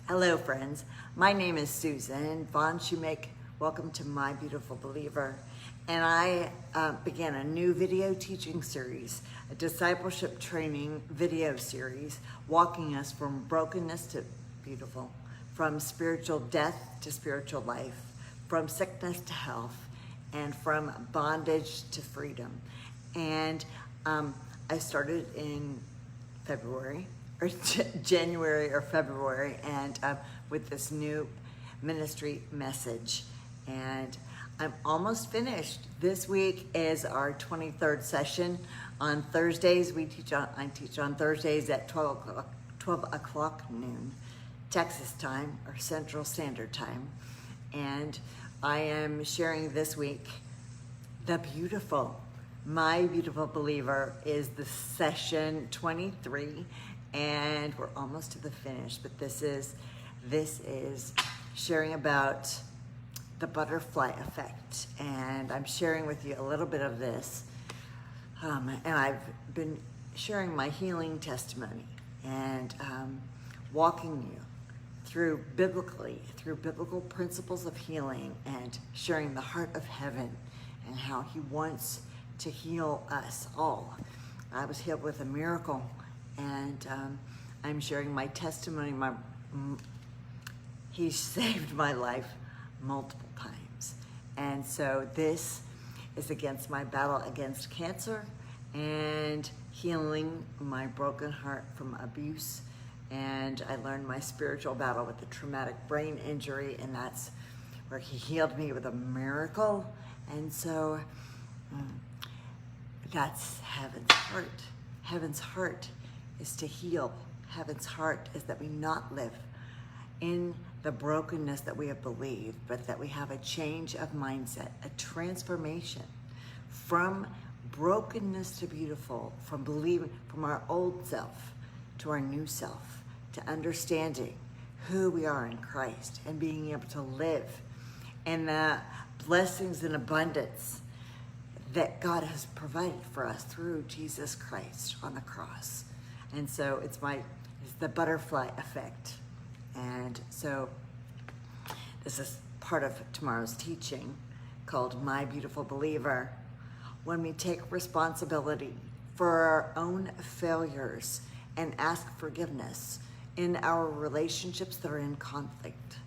Hello, friends. My name is Susan Von Shoemake. Welcome to My Beautiful Believer. And I began a new video teaching series, a discipleship training video series, walking us from brokenness to beautiful, from spiritual death to spiritual life, from sickness to health, and from bondage to freedom. And I started in February, or January or February, and with this new ministry message. And I'm almost finished. This week is our 23rd session. On Thursdays, I teach on Thursdays at 12 o'clock noon, Texas time, or Central Standard Time. And I am sharing this week the beautiful, My Beautiful Believer is the session 23, and we're almost to the finish, but this is sharing about the butterfly effect, and I'm sharing with you a little bit of this, and I've been sharing my healing testimony and walking you through biblical principles of healing, and sharing the heart of heaven and how he wants to heal us all. I was healed with a miracle, and I'm sharing my testimony. He saved my life multiple times. And so this is against my battle against cancer and healing my broken heart from abuse. And I learned my spiritual battle with the traumatic brain injury, and that's where he healed me with a miracle. And so that's heaven's heart. Heaven's heart is to heal. Heaven's heart is that we not live in the brokenness that we have believed, but that we have a change of mindset, a transformation from brokenness to beautiful, from believing, from our old self to our new self, to understanding who we are in Christ and being able to live in the blessings and abundance that God has provided for us through Jesus Christ on the cross. And so it's the butterfly effect. And so this is part of tomorrow's teaching called My Beautiful Believer. When we take responsibility for our own failures and ask forgiveness in our relationships that are in conflict,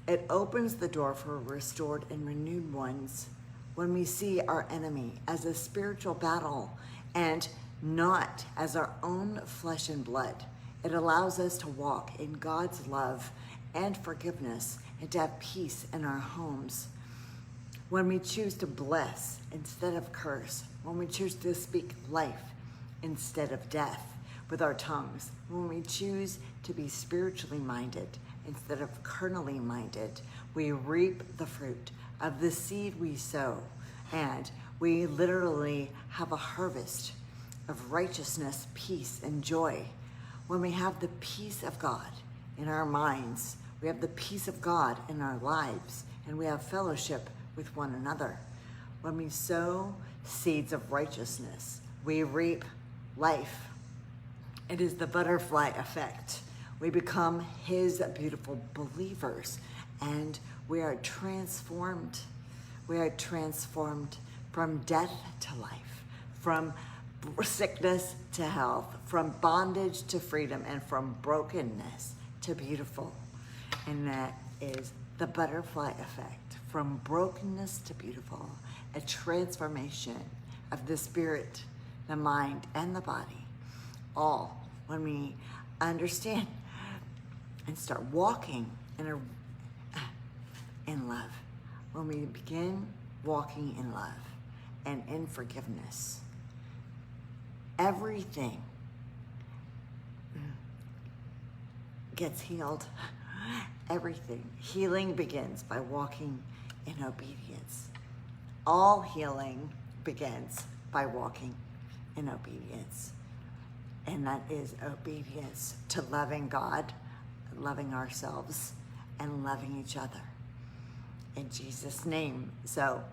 it opens the door for restored and renewed ones. When we see our enemy as a spiritual battle and not as our own flesh and blood, it allows us to walk in God's love and forgiveness and to have peace in our homes. When we choose to bless instead of curse, when we choose to speak life instead of death with our tongues, when we choose to be spiritually minded instead of carnally minded, we reap the fruit of the seed we sow, and we literally have a harvest of righteousness, peace, and joy. When we have the peace of God in our minds, we have the peace of God in our lives, and we have fellowship with one another. When we sow seeds of righteousness, we reap life. It is the butterfly effect. We become his beautiful believers, and we are transformed. We are transformed from death to life, from sickness to health, from bondage to freedom, and from brokenness to beautiful. And that is the butterfly effect, from brokenness to beautiful, a transformation of the spirit, the mind, and the body, all when we understand and start walking in love. When we begin walking in love and in forgiveness, everything gets healed. Everything. Healing begins by walking in obedience. All healing begins by walking in obedience. And that is obedience to loving God, loving ourselves, and loving each other. In Jesus' name. So